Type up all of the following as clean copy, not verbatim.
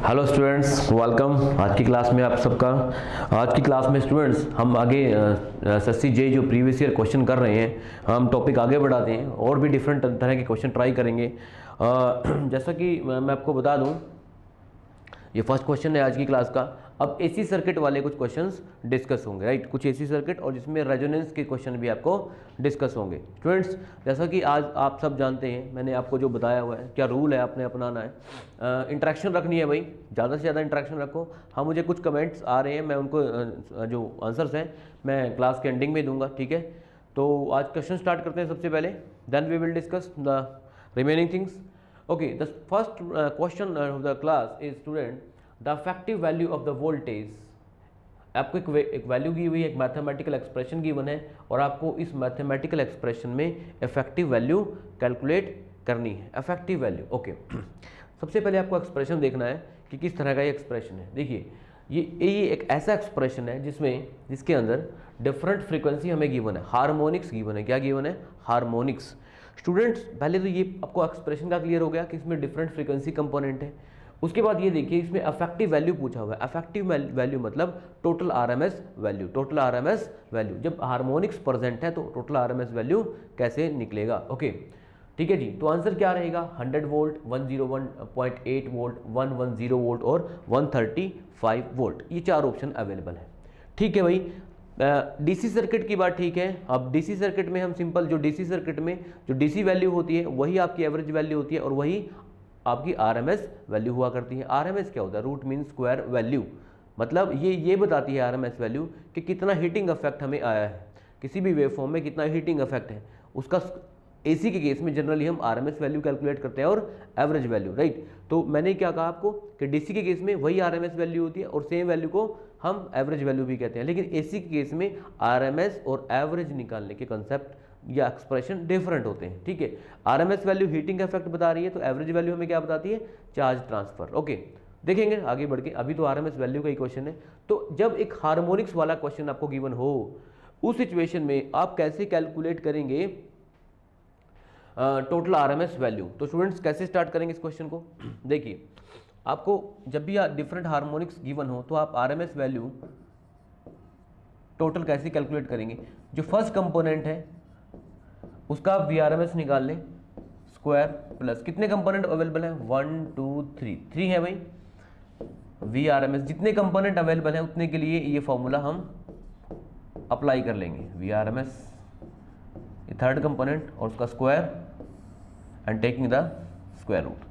Hello students, welcome. आज की class में आप सबका। आज की क्लास में स्टूडेंट्स हम आगे एसएससी जे जो प्रीवियस ईयर क्वेश्चन कर रहे हैं, हम टॉपिक आगे बढ़ाते हैं और भी डिफरेंट तरह के क्वेश्चन ट्राई करेंगे। जैसा कि मैं आपको बता दूं, ये फर्स्ट क्वेश्चन है आज की क्लास का। अब एसी सर्किट वाले कुछ क्वेश्चंस डिस्कस होंगे, राइट। कुछ एसी सर्किट और जिसमें रेजोनेंस के क्वेश्चन भी आपको डिस्कस होंगे। स्टूडेंट्स, जैसा कि आज आप सब जानते हैं, मैंने आपको जो बताया हुआ है, क्या रूल है आपने अपनाना है। इंटरेक्शन रखनी है भाई, ज़्यादा से ज़्यादा इंटरेक्शन रखो। हाँ, मुझे कुछ कमेंट्स आ रहे हैं, मैं उनको जो आंसर्स हैं मैं क्लास के एंडिंग में दूंगा, ठीक है। तो आज क्वेश्चन स्टार्ट करते हैं सबसे पहले, then we will discuss the remaining things. Okay, the first question of the class is student, the effective value of the voltage। आपको एक वैल्यू दी हुई है, एक मैथमेटिकल एक्सप्रेशन गिवन है और आपको इस मैथमेटिकल एक्सप्रेशन में इफेक्टिव वैल्यू कैलकुलेट करनी है। Effective value, okay. सबसे पहले आपको एक्सप्रेशन देखना है कि किस तरह का ये एक्सप्रेशन है। देखिए, ये एक ऐसा एक्सप्रेशन है जिसके अंदर डिफरेंट फ्रीक्वेंसी हमें गिवन है, हार्मोनिक्स गिवन है। क्या गिवन है? हार्मोनिक्स। स्टूडेंट्स, पहले तो ये आपको एक्सप्रेशन का क्लियर हो गया कि इसमें डिफरेंट फ्रीक्वेंसी कंपोनेंट है। उसके बाद ये देखिए, इसमें अफेक्टिव वैल्यू पूछा हुआ है। अफेक्टिव वैल्यू मतलब total RMS value. Total RMS value, जब हार्मोनिक्स प्रेजेंट है तो टोटल आरएमएस वैल्यू कैसे निकलेगा? ओके, ठीक है जी। तो आंसर क्या रहेगा? 100 वोल्ट, 101.8 वोल्ट, 110 वोल्ट और 135 वोल्ट। ये चार ऑप्शन अवेलेबल है, ठीक है भाई। डीसी सर्किट की बात ठीक है। अब डीसी सर्किट में हम सिंपल, जो डीसी सर्किट में जो डीसी वैल्यू होती है वही आपकी एवरेज वैल्यू होती है और वही आपकी आरएमएस वैल्यू हुआ करती है। आरएमएस क्या होता है? Root mean square value. मतलब ये बताती है आरएमएस वैल्यू कि कितना हीटिंग इफेक्ट हमें आया है, किसी भी वेवफॉर्म में कितना हीटिंग इफेक्ट है उसका। एसी के केस में जनरली हम आरएमएस वैल्यू कैलकुलेट करते हैं और एवरेज वैल्यू, राइट। तो मैंने क्या कहा आपको कि डीसी के केस में वही आरएमएस वैल्यू होती है और सेम वैल्यू को हम एवरेज वैल्यू भी कहते हैं। लेकिन एसी के केस में आरएमएस और एवरेज निकालने के कंसेप्ट या एक्सप्रेशन डिफरेंट होते हैं, ठीक है। आरएमएस वैल्यू हीटिंग इफेक्ट बता रही है तो एवरेज वैल्यू हमें क्या बताती है? Charge transfer. ओके, देखेंगे आगे बढ़ के। अभी तो आरएमएस वैल्यू का ही क्वेश्चन है। तो जब एक हार्मोनिक्स वाला क्वेश्चन आपको गिवन हो, उस सिचुएशन में आप कैसे कैलकुलेट करेंगे टोटल आरएमएस वैल्यू? तो स्टूडेंट्स, कैसे स्टार्ट करेंगे इस क्वेश्चन को? देखिए, आपको जब भी डिफरेंट हार्मोनिक्स गिवन हो तो आप आरएमएस वैल्यू टोटल कैसे कैलकुलेट करेंगे? जो फर्स्ट कंपोनेंट है उसका आप वीआरएमएस निकाल लें, स्क्वायर प्लस कितने कंपोनेंट अवेलेबल हैं? 1 2 3 है भाई। वीआरएमएस जितने कंपोनेंट अवेलेबल हैं उतने के लिए ये फॉर्मूला हम अप्लाई कर लेंगे। वीआरएमएस थर्ड कंपोनेंट और उसका square and taking the square root.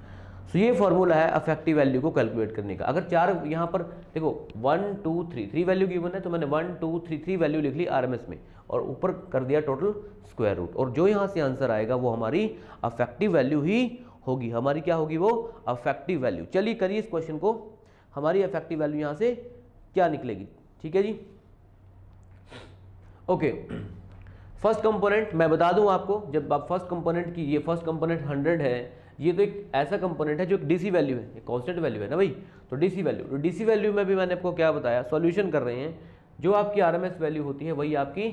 So ये फॉर्मूला है अफेक्टिव वैल्यू को कैलकुलेट करने का। अगर चार यहाँ पर देखो 1 2 3 वैल्यू गिवन है तो मैंने 1 2 3 वैल्यू लिख ली आरएमएस में और ऊपर कर दिया टोटल स्क्वायर रूट। और जो यहाँ से आंसर आएगा वो हमारी अफेक्टिव वैल्यू ही होगी। हमारी क्या होगी? वो अफेक्टिव वैल्यू। चलिए करिए इस क्वेश्चन को। हमारी अफेक्टिव वैल्यू यहाँ से क्या निकलेगी? ठीक है जी, ओके। फर्स्ट कंपोनेंट मैं बता दूं आपको, जब आप फर्स्ट कंपोनेंट की, ये फर्स्ट कंपोनेंट 100 है, ये तो एक ऐसा कंपोनेंट है जो एक डीसी वैल्यू है, एक कांस्टेंट वैल्यू है ना भाई। तो डीसी वैल्यू, तो डीसी वैल्यू में भी मैंने आपको क्या बताया, सॉल्यूशन कर रहे हैं। जो आपकी आरएमएस वैल्यू होती है वही आपकी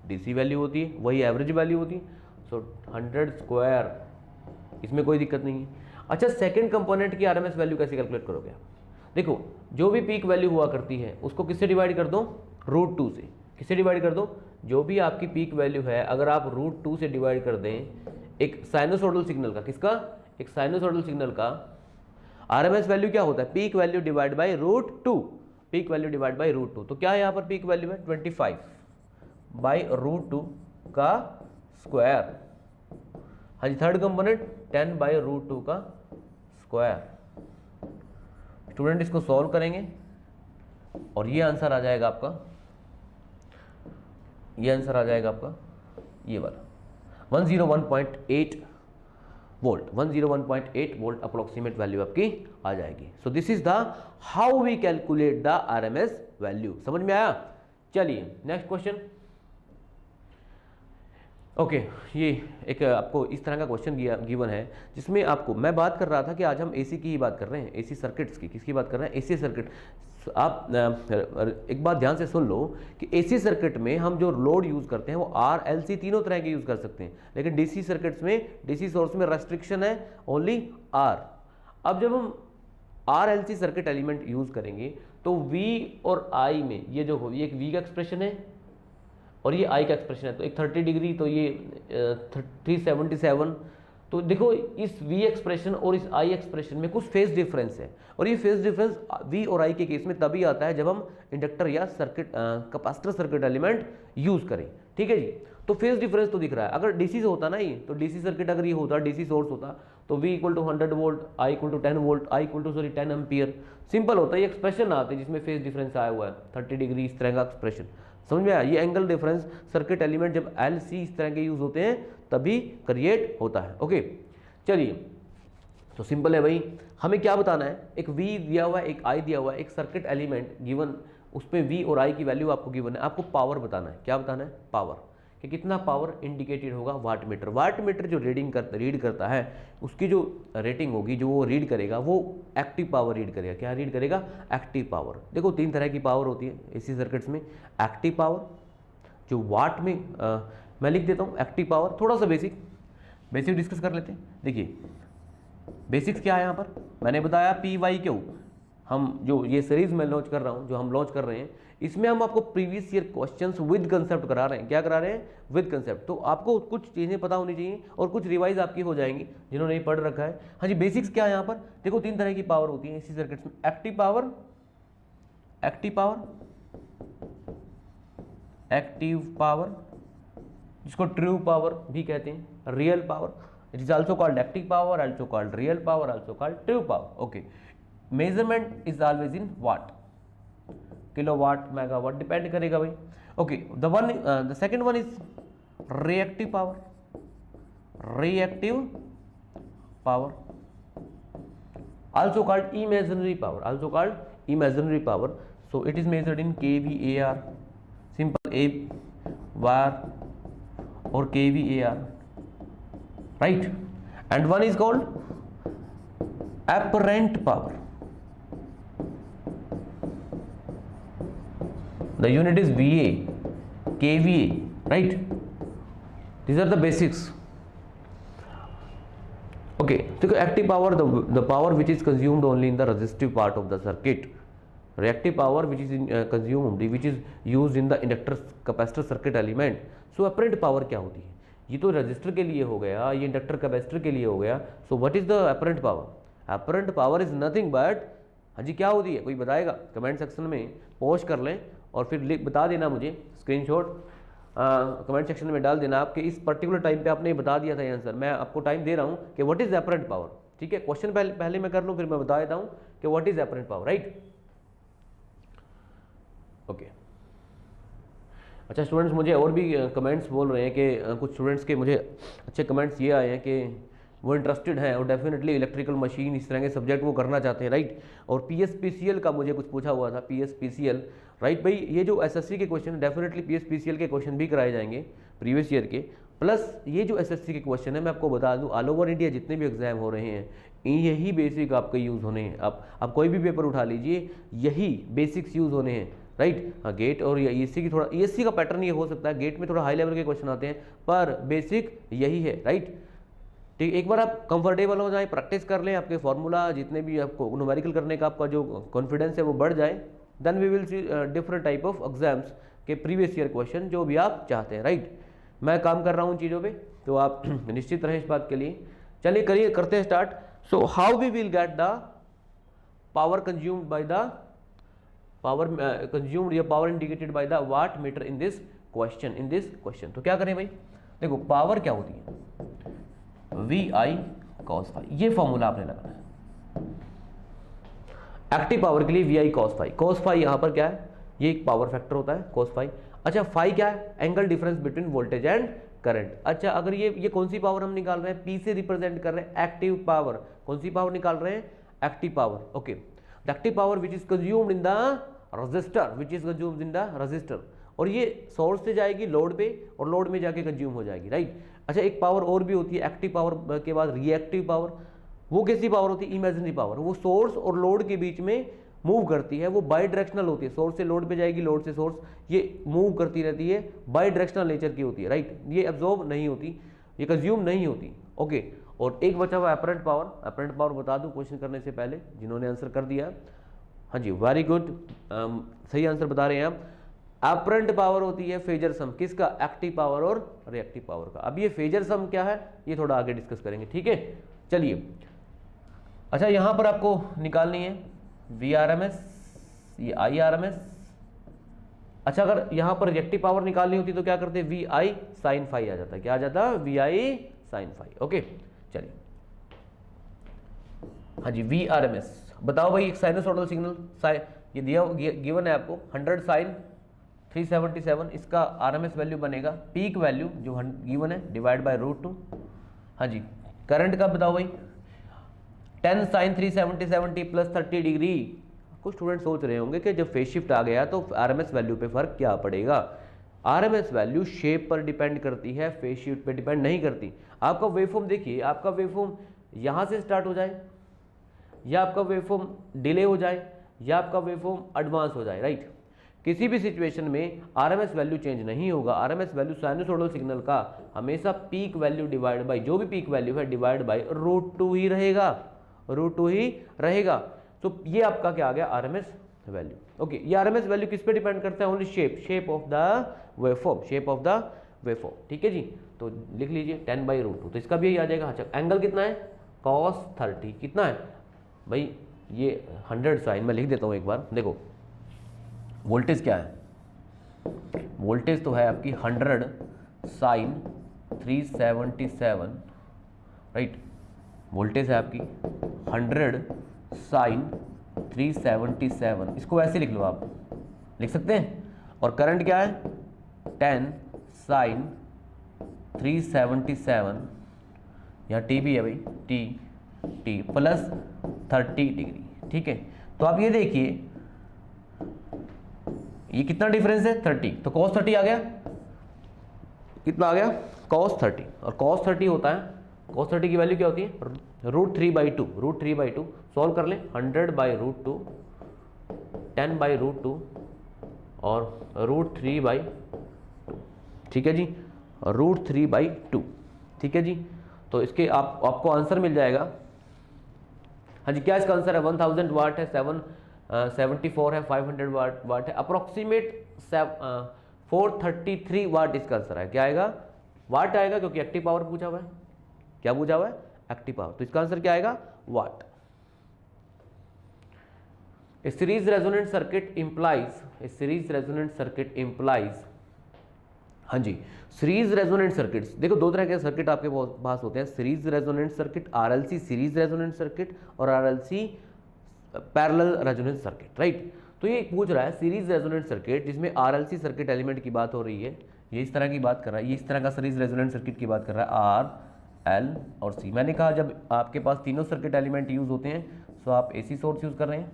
डीसी वैल्यू होती है, वही एवरेज वैल्यू होती है। सो 100 स्क्वायर, इसमें कोई दिक्कत नहीं है। अच्छा, सेकेंड कंपोनेंट की आरएमएस वैल्यू कैसे कैलकुलेट करोगे आप? देखो, जो भी पीक वैल्यू हुआ करती है उसको किससे डिवाइड कर दो? √2 से। किससे डिवाइड कर दो? जो भी आपकी पीक वैल्यू है अगर आप √2 से डिवाइड कर दें एक साइनोसॉइडल सिग्नल का, किसका? एक साइनोसॉइडल सिग्नल का आरएमएस वैल्यू क्या होता है? Peak value divide by √2। Peak value divide by √2। तो क्या है यहाँ पर पीक वैल्यू है? 25 बाय √2 का स्क्वायर। हाँ जी, थर्ड कंपोनेंट 10 बाय √2 का स्क्वायर। स्टूडेंट, इसको सॉल्व करेंगे और ये आंसर आ जाएगा आपका, ये आंसर आ जाएगा आपका ये वाला 101.8 वोल्ट। 101.8 वोल्ट अप्रोक्सीमेट वैल्यू आपकी आ जाएगी। So this is the how we calculate the RMS value. समझ में आया? चलिए नेक्स्ट क्वेश्चन। ओके, ये एक आपको इस तरह का क्वेश्चन गिवन है जिसमें आपको, मैं बात कर रहा था कि आज हम एसी की ही बात कर रहे हैं, एसी सर्किट्स की। किसकी बात कर रहे हैं? AC circuit. आप एक बात ध्यान से सुन लो कि एसी सर्किट में हम जो लोड यूज़ करते हैं वो आर एल सी तीनों तरह के यूज़ कर सकते हैं, लेकिन डीसी सर्किट्स में, डीसी सोर्स में रेस्ट्रिक्शन है ओनली आर। अब जब हम RLC सर्किट एलिमेंट यूज करेंगे तो V और I में ये जो हो, ये एक V का एक्सप्रेशन है और ये I का एक्सप्रेशन है, तो एक 30 डिग्री तो ये 377। तो देखो इस V एक्सप्रेशन और इस I एक्सप्रेशन में कुछ फेज डिफरेंस है, और ये फेज डिफरेंस V और I के केस में तभी आता है जब हम इंडक्टर या circuit capacitor circuit element use करें। ठीक है जी, तो फेज डिफरेंस तो दिख रहा है। अगर डीसी से होता ना ये, तो डीसी सर्किट अगर ये होता, डीसी सोर्स होता, तो V equal to 100 volt, I equal to 10 volt, I equal to 10 ampere, simple होता है। ये एक्सप्रेशन आते हैं जिसमें फेज डिफरेंस आया हुआ है 30 डिग्री, इस तरह का एक्सप्रेशन, समझ में आया। ये एंगल डिफरेंस सर्किट एलिमेंट जब LC इस तरह के यूज होते हैं तभी क्रिएट होता है। ओके चलिए, तो सिंपल है भाई, हमें क्या बताना है, एक V दिया हुआ है, एक I दिया हुआ है, एक सर्किट एलिमेंट गिवन, उसमें V और I की वैल्यू आपको गिवन है। आपको पावर बताना है। क्या बताना है? पावर, कि कितना पावर इंडिकेटेड होगा वाट मीटर। वाट मीटर जो रीड करता है उसकी जो रेटिंग होगी, जो वो रीड करेगा, वो एक्टिव पावर रीड करेगा। क्या रीड करेगा? Active power. देखो 3 तरह की पावर होती है एसी सर्किट्स में। एक्टिव पावर जो वाट में मैं लिख देता हूँ एक्टिव पावर। थोड़ा सा बेसिक डिस्कस कर लेते हैं। देखिए बेसिक्स क्या है यहाँ पर, मैंने बताया PYQ। हम जो ये सीरीज में लॉन्च कर रहा हूँ, जो हम लॉन्च कर रहे हैं, इसमें हम आपको previous year questions with concept करा रहे हैं। क्या करा रहे हैं? With concept. तो आपको कुछ चीज़ें पता होनी चाहिए और कुछ रिवाइज आपकी हो जाएंगी जिन्होंने नहीं पढ़ रखा है। हाँ जी, बेसिक्स क्या है यहाँ पर? देखो 3 तरह की पावर होती है इसी सर्किट्स में। एक्टिव पावर, जिसको ट्रू पावर भी कहते हैं, real power, it is also called active power, also called real power, also called true power. Okay, measurement is always in watt, kilowatt, megawatt, depend करेगा भाई। Okay, the second one is reactive power, also called imaginary power, so it is measured in kVAR, simple A var or kVAR, right? And one is called apparent power. The unit is VA, kVA, right? These are the basics. Okay, so active power, the power which is consumed only in the resistive part of the circuit. Reactive power which is consumed, which is used in the inductor capacitor circuit element. So apparent power क्या होती है? ये तो register के लिए हो गया, ये इंडक्टर कैपेसिटर के लिए हो गया। सो what is the apparent power? Apparent power is nothing but, हाँ जी क्या होती है? कोई बताएगा? कमेंट सेक्शन में पोस्ट कर लें और फिर बता देना मुझे, स्क्रीनशॉट कमेंट सेक्शन में डाल देना आपके इस पर्टिकुलर टाइम पे आपने बता दिया था ये आंसर। मैं आपको टाइम दे रहा हूँ कि व्हाट इज एपरेंट पावर। ठीक है, क्वेश्चन पहले मैं कर लूँ, फिर मैं बता देता हूँ कि what is apparent power, right? Okay, अच्छा स्टूडेंट्स, मुझे और भी कमेंट्स बोल रहे हैं कि कुछ स्टूडेंट्स के मुझे अच्छे कमेंट्स ये आए हैं कि वो इंटरेस्टेड हैं और डेफिनेटली इलेक्ट्रिकल मशीन इस तरह के सब्जेक्ट वो करना चाहते हैं, राइट? और PSPCL का मुझे कुछ पूछा हुआ था, PSPCL, राइट भाई? ये जो SSC के क्वेश्चन, डेफिनेटली PSPCL के क्वेश्चन भी कराए जाएंगे प्रीवियस ईयर के, प्लस ये जो SSC के क्वेश्चन है मैं आपको बता दूं, ऑल ओवर इंडिया जितने भी एग्जाम हो रहे हैं यही बेसिक आपके यूज़ होने हैं। आप कोई भी पेपर उठा लीजिए, यही बेसिक्स यूज़ होने हैं, राइट? हाँ, गेट और ESC की थोड़ा, ESC का पैटर्न ये हो सकता है, गेट में थोड़ा हाई लेवल के क्वेश्चन आते हैं, पर बेसिक यही है, राइट? ठीक, एक बार आप कंफर्टेबल हो जाए, प्रैक्टिस कर लें, आपके फॉर्मूला जितने भी आपको न्यूमेरिकल करने का आपका जो कॉन्फिडेंस है वो बढ़ जाए, then we will see different type of exams के प्रीवियस ईयर क्वेश्चन जो भी आप चाहते हैं, राइट? मैं काम कर रहा हूँ चीज़ों पे, तो आप निश्चित रहें इस बात के लिए। चलिए करते हैं start. So how we will get the power consumed by the power indicated by the watt meter in this question. तो क्या करें भाई? देखो पावर क्या होती है, VI cos phi, ये फॉर्मूला आपने लगाना है एक्टिव पावर के लिए। VI cos phi यहां पर क्या है? ये एक पावर फैक्टर होता है cos phi। अच्छा, फाई क्या है? Angle difference between voltage and current. अच्छा, अगर ये कौन सी पावर हम निकाल रहे हैं? P से रिप्रेजेंट कर रहे हैं एक्टिव पावर। कौन सी पावर निकाल रहे हैं? Active power. Okay, the active power which is consumed in the register, और ये सोर्स से जाएगी लोड पे और लोड में जाके कंज्यूम हो जाएगी, राइट? अच्छा, एक पावर और भी होती है एक्टिव पावर के बाद, रिएक्टिव पावर। वो कैसी पावर होती है? Imaginary power. वो सोर्स और लोड के बीच में मूव करती है, वो बाई डायरेक्शनल होती है। सोर्स से लोड पे जाएगी, लोड से सोर्स, ये मूव करती रहती है, बाई डायरेक्शनल नेचर की होती है, राइट? ये एब्जॉर्ब नहीं होती, ये कंज्यूम नहीं होती। ओके, और एक बचा हुआ एपरेंट पावर। एपरेंट पावर बता दूं क्वेश्चन करने से पहले जिन्होंने आंसर कर दिया, हाँ जी वेरी गुड, सही आंसर बता रहे हैं आप। एपरेंट पावर होती है फेजर सम किसका, एक्टिव पावर और रिएक्टिव पावर का। अब ये फेजर सम क्या है ये थोड़ा आगे डिस्कस करेंगे, ठीक है। चलिए अच्छा यहां पर आपको निकालनी है VRMS, ये IRMS। अच्छा अगर यहां पर रिएक्टिव पावर निकालनी होती तो क्या करते, VI sin फाई आ जाता है, क्या आ जाता, VI sin फाई। ओके चलिए हाँ जी VRMS बताओ भाई, एक साइनोसॉइडल सिग्नल ये दिया गिवन है आपको 100 sin 377, इसका RMS वैल्यू बनेगा पीक वैल्यू जो गिवन है डिवाइड बाय √2। हाँ जी करंट का बताओ भाई 10 sin 377t प्लस 30 डिग्री। कुछ स्टूडेंट सोच रहे होंगे कि जब फेज शिफ्ट आ गया तो RMS वैल्यू पे फर्क क्या पड़ेगा। RMS वैल्यू शेप पर डिपेंड करती है, फेज शिफ्ट पे डिपेंड नहीं करती। आपका वेवफॉर्म देखिए, आपका वेवफॉर्म यहां से स्टार्ट हो जाए या आपका वेवफॉर्म डिले हो जाए या आपका वेवफॉर्म एडवांस हो जाए, राइट, किसी भी सिचुएशन में RMS वैल्यू चेंज नहीं होगा। RMS वैल्यू साइनोसॉइडल सिग्नल का हमेशा पीक वैल्यू डिवाइड बाय जो भी पीक वैल्यू है डिवाइड बाय √2 ही रहेगा, √2 ही रहेगा। तो ये आपका क्या आ गया RMS वैल्यू। ओके ये RMS वैल्यू किस पे डिपेंड करता है, only shape of the waveform, shape of the waveform, ठीक है जी। तो लिख लीजिए 10/√2, तो इसका भी यही आ जाएगा। अच्छा एंगल कितना है, cos 30 कितना है भाई, ये 100 sin, मैं लिख देता हूँ एक बार, देखो वोल्टेज क्या है, वोल्टेज तो है आपकी 100 sin 377, राइट, वोल्टेज है आपकी 100 sin 377, इसको ऐसे लिख लो, आप लिख सकते हैं। और करंट क्या है 10 sin 377, यहाँ टी भी है भाई, टी प्लस 30 डिग्री, ठीक है। तो आप ये देखिए ये कितना डिफरेंस है 30, तो cos 30 आ गया, कितना आ गया cos 30, और cos 30 होता है, cos 30 की वैल्यू क्या होती है √3/2, √3/2 सॉल्व कर लें, 100/√2 10/√2 और √3/2, ठीक है जी, √3/2, ठीक है जी। तो इसके आपको आंसर मिल जाएगा। हाँ जी क्या इसका आंसर है, 1000 वाट है, 774 है, 500 वाट है, अप्रोक्सीमेट 433 वाट इसका आंसर है। क्या आएगा, वाट आएगा, क्योंकि एक्टिव पावर पूछा हुआ है। क्या पूछा हुआ है, एक्टिव पावर, तो इसका आंसर क्या आएगा, वाट। A series resonant circuit implies, हाँ जी सीरीज रेजोनेंट सर्किट्स, देखो दो तरह के सर्किट आपके पास होते हैं, series resonant circuit, RLC series resonant circuit और RLC parallel resonant circuit, right. तो ये पूछ रहा है सीरीज रेजोनेंट सर्किट जिसमें RLC सर्किट एलिमेंट की बात हो रही है, ये इस तरह की बात कर रहा है, ये इस तरह का सीरीज रेजोनेंट सर्किट की बात कर रहा है, R, L और C। मैंने कहा जब आपके पास तीनों सर्किट एलिमेंट यूज होते हैं तो आप AC सोर्स यूज कर रहे हैं।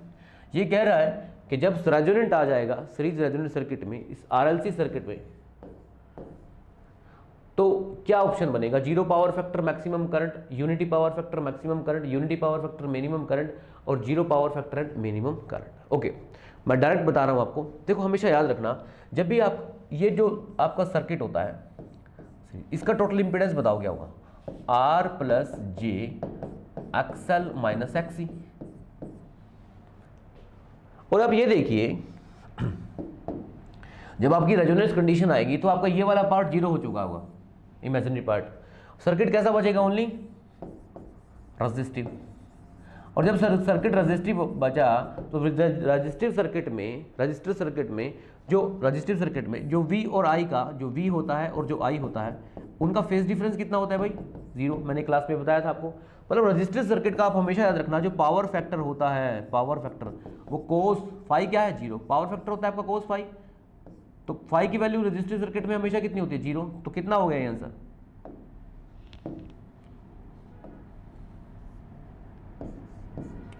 ये कह रहा है कि जब रेजोनेंट आ जाएगा सीरीज रेजोनेंट सर्किट में, इस RLC सर्किट में, तो क्या ऑप्शन बनेगा, zero power factor maximum current, unity power factor maximum current, unity power factor minimum current और zero power factor and minimum current. Okay मैं डायरेक्ट बता रहा हूं आपको, देखो हमेशा याद रखना जब भी आप ये जो आपका सर्किट होता है इसका टोटल इंपीडेंस बताओ क्या होगा, R + J XL - XC। और अब ये देखिए जब आपकी रेजोनेंस कंडीशन आएगी तो आपका ये वाला पार्ट जीरो हो चुका होगा, इमेजिनरी पार्ट, सर्किट कैसा बचेगा, ओनली रेजिस्टिव। और जब सर्किट रेजिस्टिव बचा तो रजिस्टिव सर्किट में जो V और I का, जो V होता है और जो I होता है, उनका फेज डिफरेंस कितना होता है भाई, 0। मैंने क्लास में बताया था आपको। मतलब रजिस्टिव सर्किट का आप हमेशा याद रखना, जो पावर फैक्टर होता है, पावर फैक्टर वो कोस फाई क्या है, 0। पावर फैक्टर होता है आपका कोस फाई, तो फाई की वैल्यू रजिस्टिव सर्किट में हमेशा कितनी होती है, 0। तो कितना हो गया ये आंसर,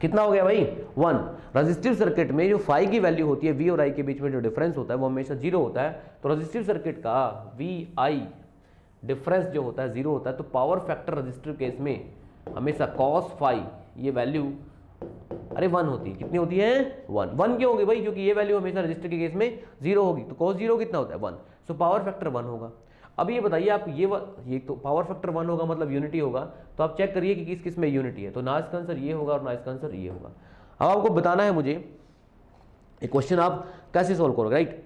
कितना हो गया भाई, 1। रजिस्टिव सर्किट में जो फाई की वैल्यू होती है V और I के बीच में जो डिफरेंस होता है वो हमेशा 0 होता है। तो रजिस्टिव सर्किट का VI डिफरेंस जो होता है 0 होता है। तो पावर फैक्टर रजिस्टिव केस में हमेशा cos फाई ये वैल्यू 1 होती है। कितनी होती है, 1 क्यों होगी भाई, क्योंकि ये वैल्यू हमेशा रजिस्टर के केस में 0 होगी। तो cos 0 कितना होता है, 1। सो पावर फैक्टर 1 होगा। अब ये बताइए आप ये तो पावर फैक्टर 1 होगा मतलब यूनिटी होगा, तो आप चेक करिए कि किस किस में यूनिटी है। तो ना इसका आंसर ये होगा और ना इसका आंसर ये होगा। अब आपको बताना है मुझे एक क्वेश्चन आप कैसे सोल्व करोगे, राइट।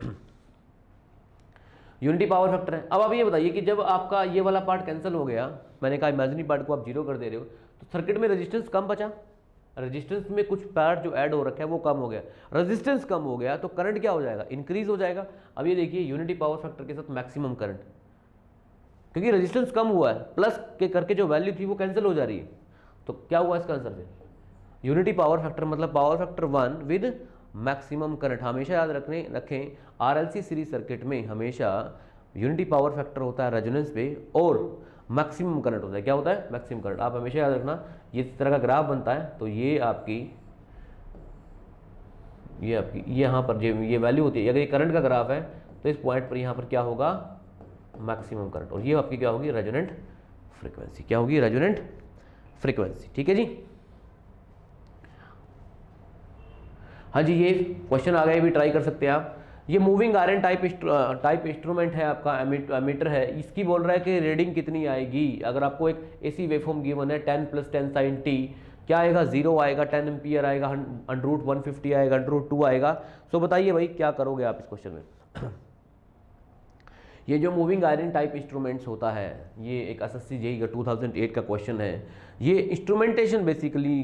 यूनिटी पावर फैक्टर है। अब आप ये बताइए कि जब आपका ये वाला पार्ट कैंसिल हो गया, मैंने कहा इमेजिनरी पार्ट को आप जीरो कर दे रहे हो, तो सर्किट में रेजिस्टेंस कम बचा, रेजिस्टेंस में कुछ पार्ट जो ऐड हो रखा है वो कम हो गया, रेजिस्टेंस कम हो गया तो करंट क्या हो जाएगा, इंक्रीज हो जाएगा। अब ये देखिए यूनिटी पावर फैक्टर के साथ मैक्सिमम करंट, क्योंकि रेजिस्टेंस कम हुआ है प्लस के करके जो वैल्यू थी वो कैंसिल हो जा रही है, तो क्या हुआ इसका आंसर फिर यूनिटी पावर फैक्टर मतलब power factor 1 with maximum current. हमेशा याद रखें आरएलसी सीरीज सर्किट में हमेशा यूनिटी पावर फैक्टर होता है रेजोनेंस पे और मैक्सिमम करंट होता है। क्या होता है, मैक्सिमम करंट। आप हमेशा याद रखना, ये इस तरह का ग्राफ बनता है तो ये आपकी यहाँ पर जो ये वैल्यू होती है, अगर ये करंट का ग्राफ है तो इस पॉइंट पर यहाँ पर क्या होगा, मैक्सिमम करंट, और ये आपकी क्या होगी, रेजोनेंट फ्रीक्वेंसी। क्या होगी, रेजोनेंट फ्रीक्वेंसी। ठीक है जी। हाँ जी, ये क्वेश्चन आ गए भी ट्राई कर सकते हैं आप। ये मूविंग आयरन टाइप इंस्ट्रूमेंट है आपका, एमीटर है। इसकी बोल रहा है कि रीडिंग कितनी आएगी। अगर आपको एक एसी वेवफॉर्म गिवन है 10 + 10 sin t, क्या आएगा, 0 आएगा, 10 एम्पियर आएगा, √150 आएगा, √2 आएगा। सो बताइए भाई क्या करोगे आप इस क्वेश्चन में। ये जो मूविंग आयरन टाइप इंस्ट्रूमेंट्स होता है, ये एक एसएससी जेईई का 2008 का क्वेश्चन है। ये इंस्ट्रूमेंटेशन बेसिकली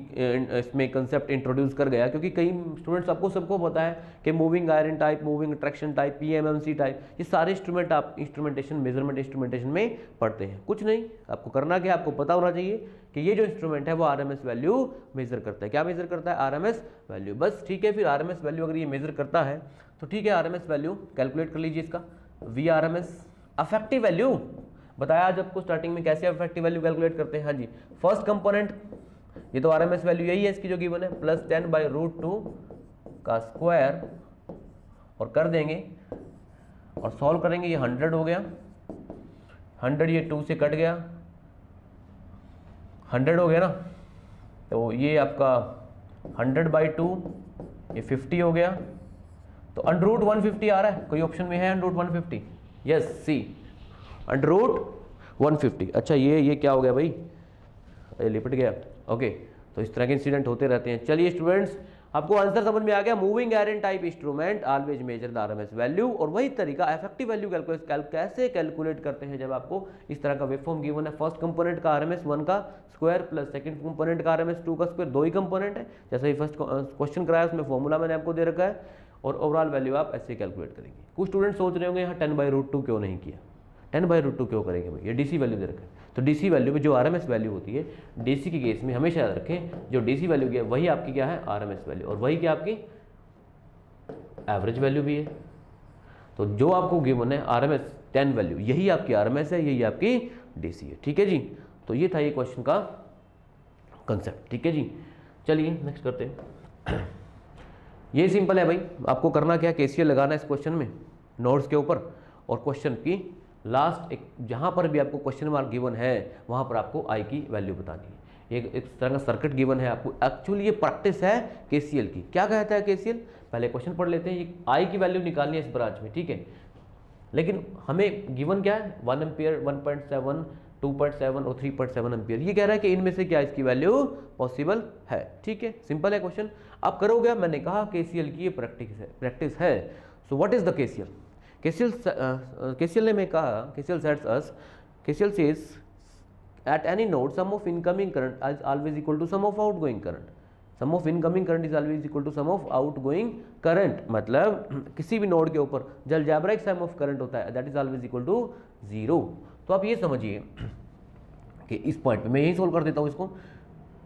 इसमें कंसेप्ट इंट्रोड्यूस कर गया, क्योंकि कई स्टूडेंट्स सबको पता है कि moving iron type, moving traction type, PMMC type, ये सारे इंस्ट्रूमेंट आप इंस्ट्रूमेंटेशन, मेजरमेंट इंस्ट्रूमेंटेशन में पढ़ते हैं। कुछ नहीं, आपको करना क्या, आपको पता होना चाहिए कि ये जो इंस्ट्रूमेंट है वो आरएमएस वैल्यू मेजर करता है। क्या मेजर करता है, आरएमएस वैल्यू। बस ठीक है, फिर आरएमएस वैल्यू अगर ये मेजर करता है तो ठीक है, आरएमएस वैल्यू कैलकुलेट कर लीजिए इसका। Vrms अफेक्टिव वैल्यू बताया आज आपको स्टार्टिंग में, कैसे अफेक्टिव वैल्यू कैलकुलेट करते हैं। हाँ जी, फर्स्ट कंपोनेंट ये तो आरएमएस वैल्यू यही है इसकी जो गिवन है, +10/√2 का स्क्वायर, और कर देंगे और सॉल्व करेंगे। ये 100 हो गया, 100 ये 2 से कट गया, 100 हो गया ना, तो ये आपका 100/2 ये 50 हो गया, तो √150 आ रहा है। कोई ऑप्शन में है √150? यस, सी √150। अच्छा ये क्या हो गया भाई, ये लिपट गया। ओके, तो इस तरह के इंसिडेंट होते रहते हैं। चलिए स्टूडेंट्स, आपको आंसर समझ में आ गया। Moving iron type instrument always measure the RMS value, और वही तरीका इफेक्टिव वैल्यू कैसे कैलकुलेट करते हैं जब आपको इस तरह का वेवफॉर्म गिवन है। फर्स्ट कंपोनेंट का आरएमएस 1 का स्क्वायर प्लस सेकंड कंपोनेंट का आरएमएस 2 का स्क्वायर, दो ही कंपोनेंट है। जैसे ही फर्स्ट क्वेश्चन कराया उसमें फॉर्मूला मैंने आपको दे रखा है, और ओवरऑल वैल्यू आप ऐसे कैलकुलेट करेंगे। कुछ स्टूडेंट सोच रहे होंगे यहाँ 10/√2 क्यों नहीं किया, 10/√2 क्यों करेंगे भाई, ये डीसी वैल्यू दे रखा है। तो डीसी वैल्यू में जो आरएमएस वैल्यू होती है डीसी के केस में हमेशा याद रखें, जो डीसी वैल्यू की है वही आपकी क्या है, आरएमएस वैल्यू, और वही क्या आपकी एवरेज वैल्यू भी है। तो जो आपको गिवन है आरएमएस 10 वैल्यू, यही आपकी आरएमएस है, यही आपकी डीसी है। ठीक है जी, तो ये था ये क्वेश्चन का कंसेप्ट। ठीक है जी, चलिए नेक्स्ट करते हैं। ये सिंपल है भाई, आपको करना क्या, केसीएल लगाना है इस क्वेश्चन में नोट्स के ऊपर, और क्वेश्चन की लास्ट एक जहाँ पर भी आपको क्वेश्चन मार्क गिवन है वहाँ पर आपको आई की वैल्यू बतानी है। एक तरह का सर्किट गिवन है आपको, एक्चुअली ये प्रैक्टिस है केसीएल की। क्या कहता है केसीएल, पहले क्वेश्चन पढ़ लेते हैं। ये आई की वैल्यू निकालनी है इस ब्रांच में, ठीक है, लेकिन हमें गिवन क्या है, 1 एम्पियर, 1.7, 2.7 और 3.7 एम्पियर। ये कह रहा है कि इनमें से क्या इसकी वैल्यू पॉसिबल है। ठीक है, सिंपल है क्वेश्चन। आप करोगे, मैंने कहा केसीएल की ये प्रैक्टिस है। So what is the KCL? KCL ने मैं कहा, KCL says at any node sum of incoming current is always equal to sum of outgoing current. Sum of incoming current is always equal to sum of outgoing current, मतलब किसी भी node के ऊपर जो algebraic some of current होता है that is always equal to 0। तो आप ये समझिए कि इस पॉइंट पे मैं यही सोल्व कर देता हूँ इसको।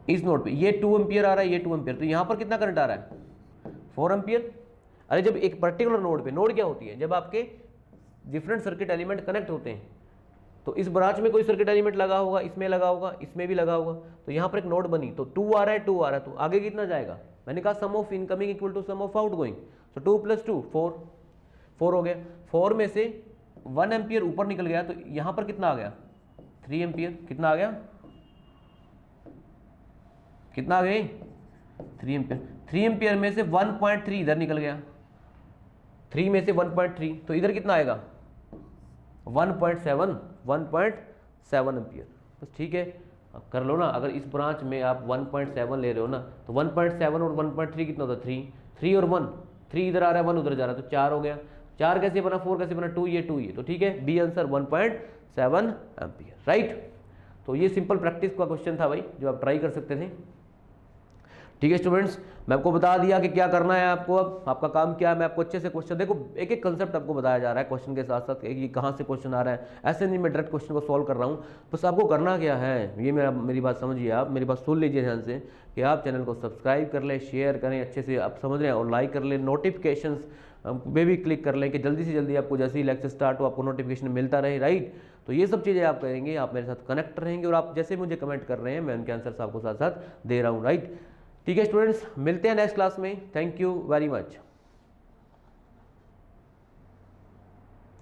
इस नोड पे ये 2 एम्पियर आ रहा है, ये 2 एम्पियर, तो यहाँ पर कितना करंट आ रहा है, 4 एम्पियर। अरे जब एक पर्टिकुलर नोड पे, नोड क्या होती है, जब आपके डिफरेंट सर्किट एलिमेंट कनेक्ट होते हैं, तो इस ब्रांच में कोई सर्किट एलिमेंट लगा होगा, इसमें लगा होगा, इसमें भी लगा होगा, तो यहाँ पर एक नोड बनी, तो 2 आ रहा है, 2 आ रहा है, तो आगे कितना जाएगा, मैंने कहा sum of incoming equal to sum of outgoing, तो 2 + 2 4 हो गया। 4 में से 1 एम्पियर ऊपर निकल गया, तो यहाँ पर कितना आ गया, 3 एम्पियर। कितना आ गया, कितना आ गया, 3 एम्पियर। 3 एम्पियर में से 1.3 इधर निकल गया, 3 में से 1.3, तो इधर कितना आएगा, 1.7 एम्पियर। बस ठीक है, अब कर लो ना। अगर इस ब्रांच में आप 1.7 ले रहे हो ना, तो 1.7 और 1.3 कितना होता है 3, 3 और 1, 3 इधर आ रहा है 1 उधर जा रहा है, तो 4 हो गया। 4 कैसे बना, 4 कैसे बना, 2 ये, तो ठीक है, बी आंसर 1.7 एम्पियर, राइट। तो ये सिंपल प्रैक्टिस का क्वेश्चन था भाई, जो आप ट्राई कर सकते थे। ठीक है स्टूडेंट्स, मैं आपको बता दिया कि क्या करना है आपको। अब आपका काम क्या है, मैं आपको अच्छे से क्वेश्चन, देखो एक एक कंसेप्ट आपको बताया जा रहा है क्वेश्चन के साथ साथ, ये कहाँ से क्वेश्चन आ रहा है, ऐसे नहीं मैं डायरेक्ट क्वेश्चन को सॉल्व कर रहा हूँ। बस आपको करना क्या है, ये मेरी बात समझिए, आप मेरी बात सुन लीजिए ध्यान से, कि आप चैनल को सब्सक्राइब कर लें, शेयर करें अच्छे से, आप समझ रहे हैं, और लाइक कर लें, नोटिफिकेशंस पे भी क्लिक कर लें कि जल्दी से जल्दी आपको जैसे ही लेक्चर स्टार्ट हो आपको नोटिफिकेशन मिलता रहे, राइट। तो ये सब चीज़ें आप करेंगे, आप मेरे साथ कनेक्ट रहेंगे, और आप जैसे मुझे कमेंट कर रहे हैं मैं उनके आंसर्स आपको साथ साथ दे रहा हूँ, राइट। ठीक है स्टूडेंट्स, मिलते हैं नेक्स्ट क्लास में। Thank you very much.